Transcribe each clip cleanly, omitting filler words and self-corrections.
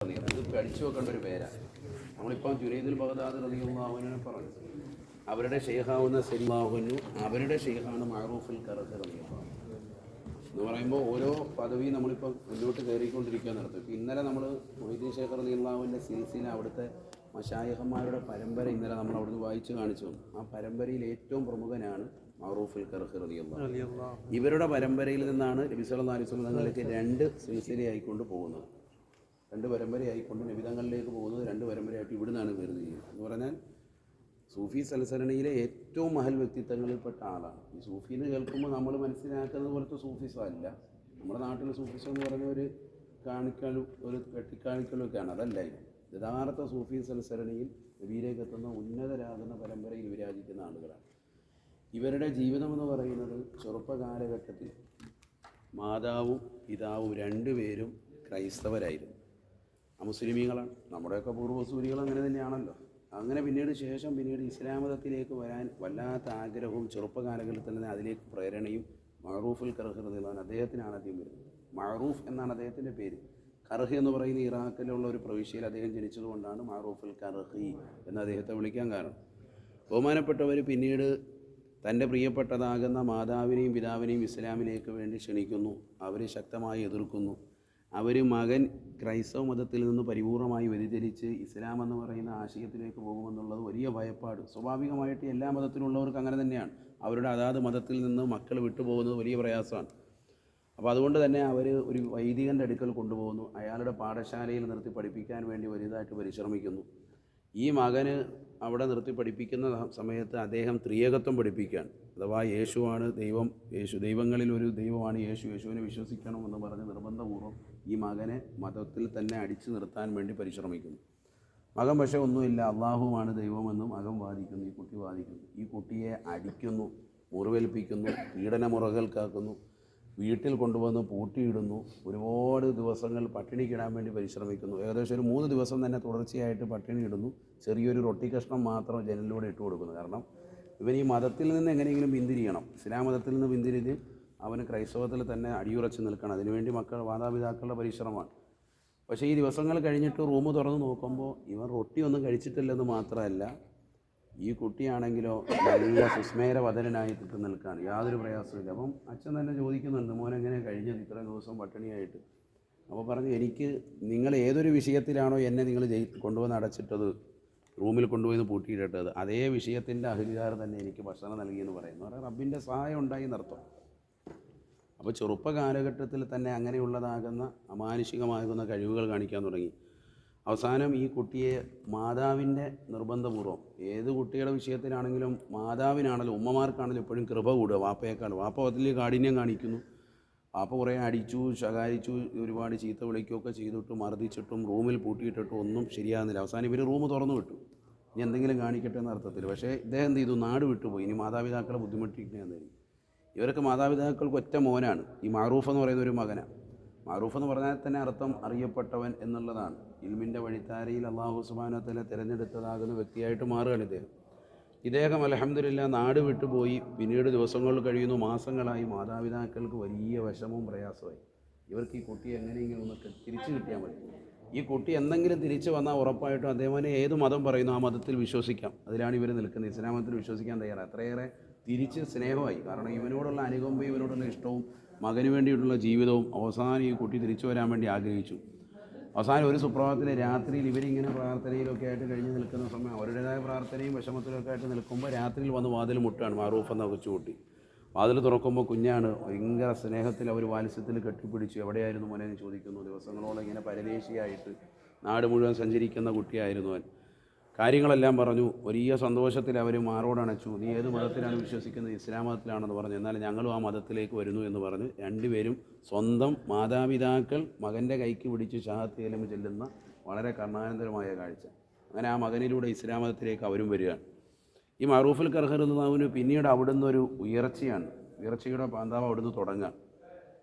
ഇത് പഠിച്ചു വെക്കേണ്ട ഒരു പേരാണ്. നമ്മളിപ്പം ജുനൈദുൽ ബഗ്ദാദി റളിയല്ലാഹു അൻഹു പറഞ്ഞു, അവരുടെ ഷെയ്ഖാവുന്ന സരില്ലാഹുനു അവരുടെ ഷെയ്ഖാണ് മഅറൂഫുൽ ഖറഖി റളിയല്ലാഹു എന്ന് പറയുമ്പോൾ ഓരോ പദവിയും നമ്മളിപ്പോൾ മുന്നോട്ട് കയറിക്കൊണ്ടിരിക്കുക നടത്തും. ഇപ്പം ഇന്നലെ നമ്മൾ മൊഹീദ്ദീൻ ഷെയ്ഖ് റളിയല്ലാഹുവിൻ്റെ സിൽസില അവിടുത്തെ മശായിഖന്മാരുടെ പരമ്പര ഇന്നലെ നമ്മൾ അവിടുന്ന് വായിച്ച് കാണിച്ചു തന്നു. ആ പരമ്പരയിൽ ഏറ്റവും പ്രമുഖനാണ് മഅറൂഫുൽ ഖറഖി റളിയല്ലാഹു. ഇവരുടെ പരമ്പരയിൽ നിന്നാണ് നബി സല്ലല്ലാഹു അലൈഹി വസല്ലം തങ്ങൾക്ക് രണ്ട് സിൽസിലയായിക്കൊണ്ട് പോകുന്നത്. രണ്ട് പരമ്പരയായിക്കൊണ്ട് നബിതങ്ങളിലേക്ക് പോകുന്നത് രണ്ട് പരമ്പരയായിട്ട് ഇവിടുന്നാണ് വേർതിരിയുന്നത്. എന്ന് പറഞ്ഞാൽ സൂഫി സൽസരണിയിലെ ഏറ്റവും മഹൽ വ്യക്തിത്വങ്ങളിൽപ്പെട്ട ആളാണ്. ഈ സൂഫി എന്ന് കേൾക്കുമ്പോൾ നമ്മൾ മനസ്സിലാക്കുന്നത് പോലത്തെ സൂഫിസം അല്ല. നമ്മുടെ നാട്ടിൽ സൂഫിസം എന്ന് പറഞ്ഞ ഒരു കാണിക്കലും ഒരു കെട്ടിക്കാണിക്കലും ഒക്കെയാണ്. അതല്ല ഇത് യഥാർത്ഥ സൂഫി സൽസരണിയിൽ നബിയിലേക്ക് എത്തുന്ന ഉന്നതരാകുന്ന പരമ്പരയിൽ വിരാജിക്കുന്ന ആളുകളാണ്. ഇവരുടെ ജീവിതമെന്ന് പറയുന്നത് ചെറുപ്പകാലഘട്ടത്തിൽ മാതാവും പിതാവും രണ്ടുപേരും ക്രൈസ്തവരായിരുന്നു. മുസ്ലിമീങ്ങളാണ്. നമ്മുടെയൊക്കെ പൂർവ്വസൂരികൾ അങ്ങനെ തന്നെയാണല്ലോ. അങ്ങനെ പിന്നീട് ഇസ്ലാം മതത്തിലേക്ക് വരാൻ വല്ലാത്ത ആഗ്രഹവും ചെറുപ്പകാലങ്ങളിൽ തന്നെ അതിലേക്ക് പ്രേരണയും മഅറൂഫുൽ ഖറഖി റളിയല്ലാഹു അദ്ദേഹത്തിനാണ് ആദ്യം വരുന്നത്. മഅറൂഫ് എന്നാണ് അദ്ദേഹത്തിൻ്റെ പേര്. ഖറഖി എന്ന് പറയുന്ന ഇറാഖിലുള്ള ഒരു പ്രവിശ്യയിൽ അദ്ദേഹം ജനിച്ചതുകൊണ്ടാണ് മഅറൂഫുൽ ഖറഖി എന്ന് അദ്ദേഹത്തെ വിളിക്കാൻ കാരണം. ബഹുമാനപ്പെട്ടവർ പിന്നീട് തൻ്റെ പ്രിയപ്പെട്ടതാകുന്ന മാതാവിനെയും പിതാവിനെയും ഇസ്ലാമിലേക്ക് വേണ്ടി ക്ഷണിക്കുന്നു. അവർ ശക്തമായി എതിർക്കുന്നു. അവർ മകൻ ക്രൈസ്തവ മതത്തിൽ നിന്ന് പരിപൂർണമായി വ്യതിചലിച്ച് ഇസ്ലാം എന്ന് പറയുന്ന ആശയത്തിലേക്ക് പോകുമെന്നുള്ളത് വലിയ ഭയപ്പാട്. സ്വാഭാവികമായിട്ട് എല്ലാ മതത്തിലുള്ളവർക്ക് അങ്ങനെ തന്നെയാണ്. അവരുടെ അതാത് മതത്തിൽ നിന്ന് മക്കൾ വിട്ടുപോകുന്നത് വലിയ പ്രയാസമാണ്. അപ്പോൾ അതുകൊണ്ട് തന്നെ അവർ ഒരു വൈദികൻ്റെ അടുക്കൽ കൊണ്ടുപോകുന്നു. അയാളുടെ പാഠശാലയിൽ നിർത്തി പഠിപ്പിക്കാൻ വേണ്ടി വലുതായിട്ട് പരിശ്രമിക്കുന്നു. ഈ മകന് അവിടെ നിർത്തി പഠിപ്പിക്കുന്ന സമയത്ത് അദ്ദേഹം ത്രിയേകത്വം പഠിപ്പിക്കുകയാണ്. അഥവാ യേശുവാണ് ദൈവം, ദൈവങ്ങളിൽ ഒരു ദൈവമാണ് യേശുവിനെ വിശ്വസിക്കണമെന്ന് പറഞ്ഞ് നിർബന്ധപൂർവ്വം ഈ മകനെ മതത്തിൽ തന്നെ അടിച്ചു നിർത്താൻ വേണ്ടി പരിശ്രമിക്കുന്നു. മകൻ പക്ഷേ ഒന്നുമില്ല, അള്ളാഹുവാണ് ദൈവമെന്നും മകൻ വാദിക്കുന്നു. ഈ കുട്ടി വാദിക്കുന്നു. ഈ കുട്ടിയെ അടിക്കുന്നു, മുറിവേൽപ്പിക്കുന്നു, പീഡനമുറകൾക്കാക്കുന്നു, വീട്ടിൽ കൊണ്ടുവന്ന് പൂട്ടിയിടുന്നു. ഒരുപാട് ദിവസങ്ങൾ പട്ടിണിക്കിടാൻ വേണ്ടി പരിശ്രമിക്കുന്നു. ഏകദേശം ഒരു 3 ദിവസം തന്നെ തുടർച്ചയായിട്ട് പട്ടിണി ഇടുന്നു. ചെറിയൊരു റൊട്ടി കഷ്ണം മാത്രം ജനലിലൂടെ ഇട്ട് കൊടുക്കുന്നു. കാരണം ഇവൻ ഈ മതത്തിൽ നിന്ന് എങ്ങനെയെങ്കിലും പിന്തിരിയണം. ഇസ്ലാം മതത്തിൽ നിന്ന് പിന്തിരിഞ്ഞ് അവന് ക്രൈസ്തവത്തിൽ തന്നെ അടിയുറച്ച് നിൽക്കണം. അതിനുവേണ്ടി മാതാപിതാക്കളുടെ പരിശ്രമമാണ്. പക്ഷേ ഈ ദിവസങ്ങൾ കഴിഞ്ഞിട്ട് റൂം തുറന്ന് നോക്കുമ്പോൾ ഇവൻ റൊട്ടി ഒന്നും കഴിച്ചിട്ടില്ലെന്ന് മാത്രമല്ല, ഈ കുട്ടിയാണെങ്കിലോ നല്ല സുസ്മേരവദനായിട്ട് നിൽക്കുകയാണ്. യാതൊരു പ്രയാസമില്ല. അപ്പം അച്ഛൻ തന്നെ ചോദിക്കുന്നുണ്ട്, മോൻ എങ്ങനെ കഴിഞ്ഞത് ഇത്രയും ദിവസം പട്ടിണിയായിട്ട്? അപ്പോൾ പറഞ്ഞു, എനിക്ക് നിങ്ങൾ ഏതൊരു വിഷയത്തിലാണോ എന്നെ നിങ്ങൾ കൊണ്ടുവന്ന് അടച്ചിട്ടത്, റൂമിൽ കൊണ്ടുപോയി പൂട്ടിയിട്ടത്, അതേ വിഷയത്തിൻ്റെ അഹരികാർ തന്നെ എനിക്ക് ഭക്ഷണം നൽകിയെന്ന് പറയുന്നു. പറയാം റബ്ബിൻ്റെ സഹായം ഉണ്ടായി എന്നർത്ഥം. അപ്പോൾ ചെറുപ്പ കാലഘട്ടത്തിൽ തന്നെ അങ്ങനെയുള്ളതാകുന്ന അമാനുഷികമാകുന്ന കഴിവുകൾ കാണിക്കാൻ തുടങ്ങി. അവസാനം ഈ കുട്ടിയെ മാതാവിൻ്റെ നിർബന്ധപൂർവ്വം, ഏത് കുട്ടിയുടെ വിഷയത്തിലാണെങ്കിലും മാതാവിനാണല്ലോ, ഉമ്മമാർക്കാണല്ലോ എപ്പോഴും കൃപ കൂടുക വാപ്പയേക്കാൾ. വാപ്പ അതിൽ കാഠിന്യം കാണിക്കുന്നു. വാപ്പ കുറേ അടിച്ചു, ശകാരിച്ചു, ഒരുപാട് ചീത്ത വിളിക്കുകയൊക്കെ ചെയ്തിട്ടും മർദ്ദിച്ചിട്ടും റൂമിൽ പൂട്ടിയിട്ടിട്ടും ഒന്നും ശരിയാകുന്നില്ല. അവസാനം ഇവർ റൂം തുറന്നു വിട്ടു, ഇനി എന്തെങ്കിലും കാണിക്കട്ടെ എന്ന അർത്ഥത്തിൽ. പക്ഷേ ഇദ്ദേഹം എന്ത് ചെയ്തു, നാട് വിട്ടുപോയി. ഇനി മാതാപിതാക്കളെ ബുദ്ധിമുട്ടിക്കുന്നതായിരിക്കും. ഇവർക്ക് മാതാപിതാക്കൾക്ക് ഒറ്റ മോനാണ്. ഈ മഅറൂഫ് എന്ന് പറയുന്ന ഒരു മകനാണ്. മഅറൂഫ് എന്ന് പറഞ്ഞാൽ തന്നെ അർത്ഥം അറിയപ്പെട്ടവൻ എന്നുള്ളതാണ്. ഇൽമിൻ്റെ വഴിത്താരയിൽ അല്ലാഹു സുബ്ഹാനഹു വ തആല തിരഞ്ഞെടുത്തതാകുന്ന വ്യക്തിയായിട്ട് മാറുകയാണ് ഇദ്ദേഹം അൽഹംദുലില്ലാഹ് നാട് വിട്ടുപോയി. പിന്നീട് ദിവസങ്ങൾ കഴിയുന്നു, മാസങ്ങളായി. മാതാപിതാക്കൾക്ക് വലിയ വിഷമവും പ്രയാസമായി. ഇവർക്ക് ഈ കുട്ടിയെ എങ്ങനെയെങ്കിലും ഒന്ന് തിരിച്ചു കിട്ടിയാൽ മതി. ഈ കുട്ടി എന്തെങ്കിലും തിരിച്ചു വന്നാൽ ഉറപ്പായിട്ടും അദ്ദേഹം ഏത് മതം പറയുന്നു ആ മതത്തിൽ വിശ്വസിക്കാം. അതിലാണ് ഇവർ നിൽക്കുന്നത്. ഇസ്ലാം മതത്തിൽ വിശ്വസിക്കാൻ തയ്യാറാണ്. അത്രയേറെ തിരിച്ച് സ്നേഹമായി. കാരണം ഇവനോടുള്ള അനുകമ്പയും ഇവനോടുള്ള ഇഷ്ടവും മകന് വേണ്ടിയിട്ടുള്ള ജീവിതവും. അവസാനം ഈ കുട്ടി തിരിച്ചു വരാൻ വേണ്ടി ആഗ്രഹിച്ചു. അവസാനം ഒരു സുപ്രഭാതത്തിലെ രാത്രിയിൽ ഇവരിങ്ങനെ പ്രാർത്ഥനയിലൊക്കെ ആയിട്ട് കഴിഞ്ഞ് നിൽക്കുന്ന സമയം, അവരുടേതായ പ്രാർത്ഥനയും വിഷമത്തിലൊക്കെ ആയിട്ട് നിൽക്കുമ്പോൾ രാത്രിയിൽ വന്ന് വാതിൽ മുട്ടാണ് മഅറൂഫ് എന്ന കൊച്ചുകുട്ടി. വാതിൽ തുറക്കുമ്പോൾ കുഞ്ഞാണ്. ഭയങ്കര സ്നേഹത്തിൽ അവർ വാത്സ്യത്തിൽ കെട്ടിപ്പിടിച്ചു. എവിടെയായിരുന്നു മോനെ എന്ന് ചോദിക്കുന്നു. ദിവസങ്ങളോളം ഇങ്ങനെ പരദേശിയായിട്ട് നാട് മുഴുവൻ സഞ്ചരിക്കുന്ന കുട്ടിയായിരുന്നു അവൻ. കാര്യങ്ങളെല്ലാം പറഞ്ഞു. വലിയ സന്തോഷത്തിൽ അവർ മാറോടണച്ചു. നീ ഏത് മതത്തിലാണ് വിശ്വസിക്കുന്നത്? ഇസ്ലാം മതത്തിലാണെന്ന് പറഞ്ഞു. എന്നാൽ ഞങ്ങളും ആ മതത്തിലേക്ക് വരുന്നു എന്ന് പറഞ്ഞ് രണ്ടുപേരും സ്വന്തം മാതാപിതാക്കൾ മകൻ്റെ കൈക്ക് പിടിച്ച് ഷഹാദത്ത് കലിമ ചെല്ലുന്ന വളരെ കർണാനന്തരമായ കാഴ്ച. അങ്ങനെ ആ മകനിലൂടെ ഇസ്ലാം മതത്തിലേക്ക് അവരും വരികയാണ്. ഈ മഅറൂഫുൽ ഖറഖി റളിയല്ലാഹു പിന്നീട് അവിടുന്ന് ഒരു ഉയർച്ചയുടെ പാന്താവ് അവിടുന്ന് തുടങ്ങുക.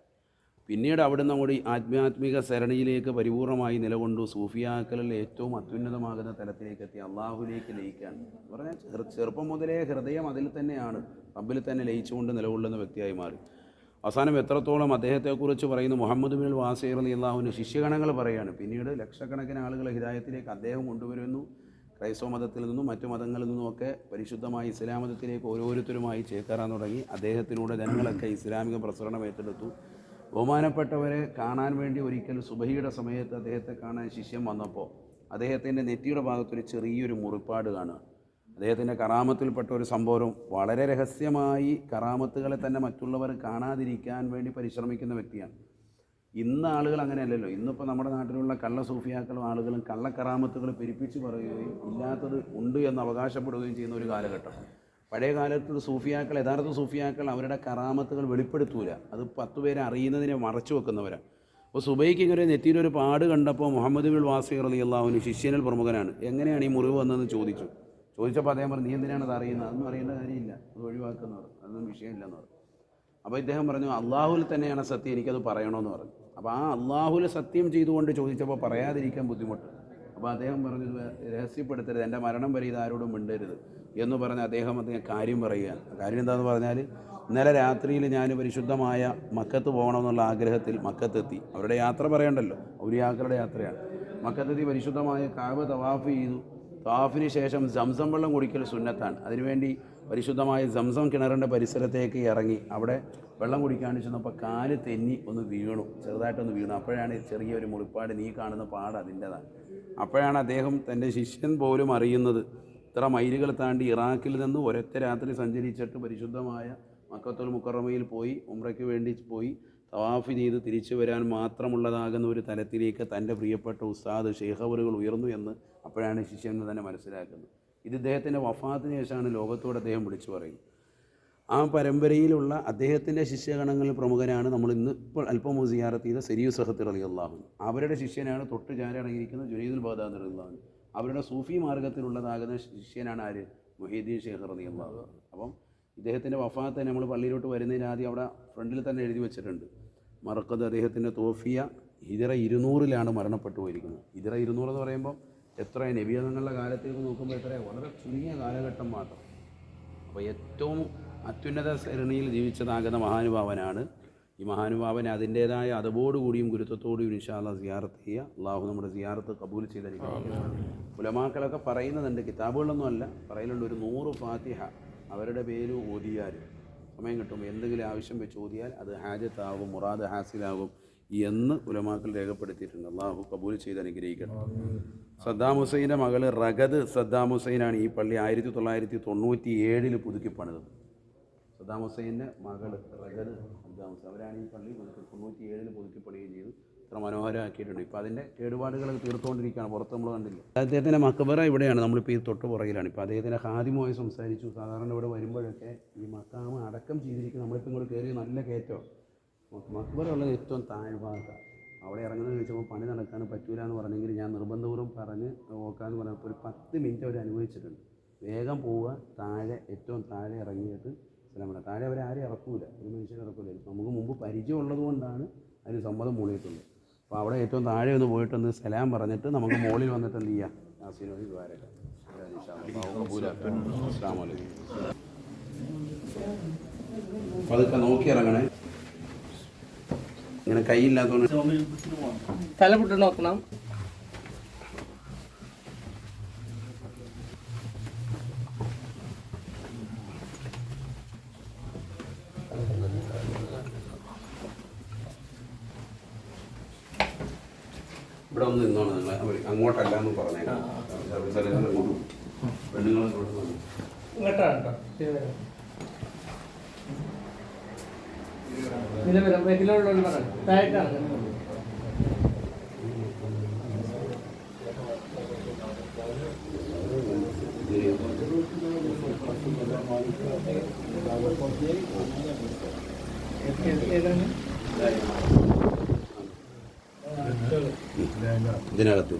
പിന്നീട് അവിടുന്ന് കൂടി ആധ്യാത്മിക സരണിയിലേക്ക് പരിപൂർണമായി നിലകൊണ്ടു. സൂഫിയാക്കളിൽ ഏറ്റവും അത്യുന്നതമാകുന്ന തലത്തിലേക്ക് എത്തി അള്ളാഹുലേക്ക് ലയിക്കാൻ പറഞ്ഞാൽ ചെറുപ്പം മുതലേ ഹൃദയം അതിൽ തന്നെയാണ്, റബ്ബിൽ തന്നെ ലയിച്ചുകൊണ്ട് നിലകൊള്ളുന്ന വ്യക്തിയായി മാറി. അവസാനം എത്രത്തോളം അദ്ദേഹത്തെക്കുറിച്ച് പറയുന്നു, മുഹമ്മദ് ബിൻ വാസിർ റളിയല്ലാഹുവിൻ്റെ ശിഷ്യഗണങ്ങൾ പറയുകയാണ്. പിന്നീട് ലക്ഷക്കണക്കിന് ആളുകളെ ഹിദായത്തിലേക്ക് അദ്ദേഹം കൊണ്ടുവരുന്നു. ക്രൈസ്തവ മതത്തിൽ നിന്നും മറ്റു മതങ്ങളിൽ നിന്നുമൊക്കെ പരിശുദ്ധമായ ഇസ്ലാം മതത്തിലേക്ക് ഓരോരുത്തരുമായി ചേക്കേറാൻ തുടങ്ങി. അദ്ദേഹത്തിലൂടെ ജനങ്ങളൊക്കെ ഇസ്ലാമിക പ്രസരണം ഏറ്റെടുത്തു. ബഹുമാനപ്പെട്ടവരെ കാണാൻ വേണ്ടി ഒരിക്കൽ സുബഹിയുടെ സമയത്ത് അദ്ദേഹത്തെ കാണാൻ ശിഷ്യൻ വന്നപ്പോൾ അദ്ദേഹത്തിൻ്റെ നെറ്റിയുടെ ഭാഗത്തൊരു ചെറിയൊരു മുറിപ്പാട് കാണുക. അദ്ദേഹത്തിൻ്റെ കറാമത്തിൽപ്പെട്ട ഒരു സംഭവം, വളരെ രഹസ്യമായി കറാമത്തുകളെ തന്നെ മറ്റുള്ളവർ കാണാതിരിക്കാൻ വേണ്ടി പരിശ്രമിക്കുന്ന വ്യക്തിയാണ്. ഇന്ന് ആളുകൾ അങ്ങനെയല്ലല്ലോ. ഇന്നിപ്പോൾ നമ്മുടെ നാട്ടിലുള്ള കള്ള സൂഫിയാക്കളും ആളുകളും കള്ളക്കറാമത്തുകൾ പെരുപ്പിച്ച് പറയുകയും ഇല്ലാത്തത് ഉണ്ട് എന്ന് അവകാശപ്പെടുകയും ചെയ്യുന്ന ഒരു കാലഘട്ടം. പഴയ കാലത്ത് സൂഫിയാക്കൾ, യഥാർത്ഥ സൂഫിയാക്കൾ അവരുടെ കറാമത്തുകൾ വെളിപ്പെടുത്തൂല. അത് 10 പേരെ അറിയുന്നതിനെ മറച്ചു വെക്കുന്നവരാണ്. അപ്പോൾ സുബൈക്ക് ഇങ്ങനെ നെറ്റിയിലൊരു പാട് കണ്ടപ്പോൾ മുഹമ്മദ് ബിൻ വാസിർ റളിയല്ലാഹുവിന് ശിഷ്യനിൽ പ്രമുഖനാണ്. എങ്ങനെയാണ് ഈ മുറിവ് വന്നതെന്ന് ചോദിച്ചപ്പോൾ അദ്ദേഹം പറഞ്ഞു, നീ എന്തിനാണ് അത് അറിയുന്നത്? അതൊന്നും അറിയേണ്ട കാര്യമില്ല, അത് ഒഴിവാക്കുന്നവർ, അതൊന്നും വിഷയമില്ലെന്ന് പറഞ്ഞു. അപ്പോൾ ഇദ്ദേഹം പറഞ്ഞു, അള്ളാഹുൽ തന്നെയാണ് സത്യം, എനിക്കത് പറയണമെന്ന് പറഞ്ഞു. അപ്പോൾ ആ അള്ളാഹുൽ സത്യം ചെയ്തുകൊണ്ട് ചോദിച്ചപ്പോൾ പറയാതിരിക്കാൻ ബുദ്ധിമുട്ട്. അപ്പോൾ അദ്ദേഹം പറഞ്ഞു, രഹസ്യപ്പെടുത്തരുത്, എൻ്റെ മരണം വരെ ഇത് ആരോടും മിണ്ടരുത് എന്ന് പറഞ്ഞ് അദ്ദേഹം കാര്യം പറയുകയാണ്. കാര്യം എന്താണെന്ന് പറഞ്ഞാൽ, ഇന്നലെ രാത്രിയിൽ ഞാൻ പരിശുദ്ധമായ മക്കത്ത് പോകണമെന്നുള്ള ആഗ്രഹത്തിൽ മക്കത്തെത്തി. അവരുടെ യാത്ര പറയണ്ടല്ലോ, ഔലിയാക്കളുടെ യാത്രയാണ്. മക്കത്തെത്തി പരിശുദ്ധമായ കഅബ തവാഫ് ചെയ്തു. തവാഫിന് ശേഷം സംസം വെള്ളം കുടിക്കൽ സുന്നത്താണ്. അതിനുവേണ്ടി പരിശുദ്ധമായ സംസം കിണറിൻ്റെ പരിസരത്തേക്ക് ഇറങ്ങി അവിടെ വെള്ളം കുടിക്കാണ്ട് ചെന്നപ്പോൾ കാല് തെന്നി ഒന്ന് വീണു, ചെറുതായിട്ടൊന്ന് വീണു. അപ്പോഴാണ് ചെറിയൊരു മുറിപ്പാട്, നീ കാണുന്ന പാട് അതിൻ്റെതാണ്. അപ്പോഴാണ് അദ്ദേഹം തൻ്റെ ശിഷ്യൻ പോലും അറിയുന്നത്, ഇത്ര മൈലുകൾ താണ്ടി ഇറാഖിൽ നിന്ന് ഒരൊറ്റ രാത്രി സഞ്ചരിച്ചിട്ട് പരിശുദ്ധമായ മക്കത്തുൽ മുക്കറമയിൽ പോയി ഉംറയ്ക്ക് വേണ്ടി പോയി തവാഫ് ചെയ്ത് തിരിച്ചു വരാൻ മാത്രമുള്ളതാകുന്ന ഒരു തലത്തിലേക്ക് തൻ്റെ പ്രിയപ്പെട്ട ഉസ്താദ് ഷെയ്ഖവറുകൾ ഉയർന്നു എന്ന് അപ്പോഴാണ് ശിഷ്യൻ തന്നെ മനസ്സിലാക്കുന്നത്. ഇത് ഇദ്ദേഹത്തിൻ്റെ വഫാത്തിന് ശേഷമാണ് ലോകത്തോട് അദ്ദേഹം വിളിച്ചു പറയുന്നത്. ആ പരമ്പരയിലുള്ള അദ്ദേഹത്തിൻ്റെ ശിഷ്യഗണങ്ങളിൽ പ്രമുഖനാണ് നമ്മൾ ഇന്ന് ഇപ്പോൾ അല്പം സിയാറത്ത് ചെയ്ത സരിയു സഹത്ത് റളിയല്ലാഹു. അവരുടെ ശിഷ്യനാണ് തൊട്ട് ചാരടങ്ങിയിരിക്കുന്ന ജുനൈദുൽ ബഗ്ദാദി റളിയല്ലാഹു. അവരുടെ സൂഫി മാർഗത്തിലുള്ളതാകുന്ന ശിഷ്യനാണ് ആര്? മുഹീദ്ദീൻ ഷെയ്ഖ് റളിയല്ലാഹു. അപ്പം ഇദ്ദേഹത്തിൻ്റെ വഫാത്ത് നമ്മൾ പള്ളിയിലോട്ട് വരുന്നതിന് ആദ്യം അവിടെ ഫ്രണ്ടിൽ തന്നെ എഴുതി വെച്ചിട്ടുണ്ട്, മർക്കദ് അദ്ദേഹത്തിൻ്റെ തോഫിയ ഹിജറ 200 മരണപ്പെട്ടു പോയിരിക്കുന്നത്. ഹിജറ 200 എന്ന് പറയുമ്പോൾ എത്ര നബിയങ്ങളുടെ കാലത്തേക്ക് നോക്കുമ്പോൾ എത്ര വളരെ ചുരുങ്ങിയ കാലഘട്ടം മാത്രം. അപ്പോൾ ഏറ്റവും അത്യുന്നത ശ്രേണിയിൽ ജീവിച്ചതാകുന്ന മഹാനുഭാവനാണ് ഈ മഹാനുഭാവൻ. അതിൻ്റേതായ അതബോടുകൂടിയും ഗുരുത്വത്തോടുകൂടിയും ഇൻഷാ അല്ലാഹ് സിയാറത്ത് ചെയ്യുക. അള്ളാഹു നമ്മുടെ സിയാറത്ത് കബൂൽ ചെയ്തിരിക്കുകയാണ്. ഉലമാക്കളൊക്കെ പറയുന്നതുണ്ട്, കിതാബുകളൊന്നും അല്ല, പറയലുണ്ട്, ഒരു 100 ഫാത്തിഹ അവരുടെ പേര് ഓതിയാൽ, സമയം കിട്ടുമ്പോൾ എന്തെങ്കിലും ആവശ്യം വെച്ച് ഓതിയാൽ അത് ഹാജത്താകും, മുറാദ് ഹാസിലാകും എന്ന് ഉലമാക്കൾ രേഖപ്പെടുത്തിയിട്ടുണ്ട്. അള്ളാഹു കബൂൽ ചെയ്ത് അനുഗ്രഹിക്കണം. സദ്ദാം ഹുസൈൻ്റെ മകൾ റഗദ് സദ്ദാം ഹുസൈനാണ് ഈ പള്ളി 1997 പുതുക്കി പണിതത്. സദ്ദാം ഹുസൈൻ്റെ മകൾ റഗദ് സദ്ദാം ഹുസൈൻ, അവരാണ് ഈ പള്ളി 97 പുതുക്കി പണിയുകയും ചെയ്തു. ഇത്ര മനോഹരമാക്കിയിട്ടുണ്ട്. ഇപ്പോൾ അതിൻ്റെ കേടുപാടുകൾ തീർത്തുകൊണ്ടിരിക്കുകയാണ്, പുറത്ത് നമ്മൾ കണ്ടില്ല. അദ്ദേഹത്തിൻ്റെ മക്ബറ ഇവിടെയാണ്, നമ്മളിപ്പോൾ ഈ തൊട്ട് പുറകിലാണ്. ഇപ്പോൾ അദ്ദേഹത്തിൻ്റെ ഖാദിമുമായി സംസാരിച്ചു. സാധാരണ ഇവിടെ വരുമ്പോഴൊക്കെ ഈ മക്കാമ അടക്കം ചെയ്തിരിക്കും. നമ്മളിപ്പോൾ ഇങ്ങോട്ട് കയറി നല്ല കയറ്റം. മക്ബറ ഉള്ളത് ഏറ്റവും താഴ്ഭാഗത്താണ്. അവിടെ ഇറങ്ങുന്നത് ചോദിച്ചപ്പോൾ പണി നടക്കാൻ പറ്റൂല എന്ന് പറഞ്ഞെങ്കിൽ ഞാൻ നിർബന്ധപൂർവ്വം പറഞ്ഞ് നോക്കാമെന്ന് പറഞ്ഞപ്പോൾ ഒരു 10 മിനിറ്റ് അവർ അനുഭവിച്ചിട്ടുണ്ട്. വേഗം പോവുക, താഴെ ഏറ്റവും താഴെ ഇറങ്ങിയിട്ട് സ്ഥലമാണ്. താഴെ അവരെ ആരും ഇറക്കൂല, ഒരു മനുഷ്യൻ ഇറക്കൂല. നമുക്ക് മുമ്പ് പരിചയം ഉള്ളത് കൊണ്ടാണ് അതിന് സമ്മതം മൂളിയിട്ടുള്ളത്. അപ്പോൾ അവിടെ ഏറ്റവും താഴെ ഒന്ന് പോയിട്ടൊന്ന് സലാം പറഞ്ഞിട്ട് നമുക്ക് മുകളിൽ വന്നിട്ട് എന്ത് ചെയ്യാം, യാസീനോദി ദ്വാരക. അസ്സലാമു അലൈക്കും. അപ്പോൾ അതൊക്കെ നോക്കി ഇറങ്ങണേ. ഇങ്ങനെ കൈയില്ലാത്തതുകൊണ്ട് തല പൊട്ട് നോക്കണം. ഇവിടെ ഒന്ന് നിന്നോണം നിങ്ങൾ, അങ്ങോട്ടല്ല എന്ന് പറഞ്ഞേക്കാം. പെണ്ണുങ്ങളെ ഇങ്ങോട്ടാണ് ഇതിലുള്ള താഴേക്കാണ്. ഇതിനകത്ത്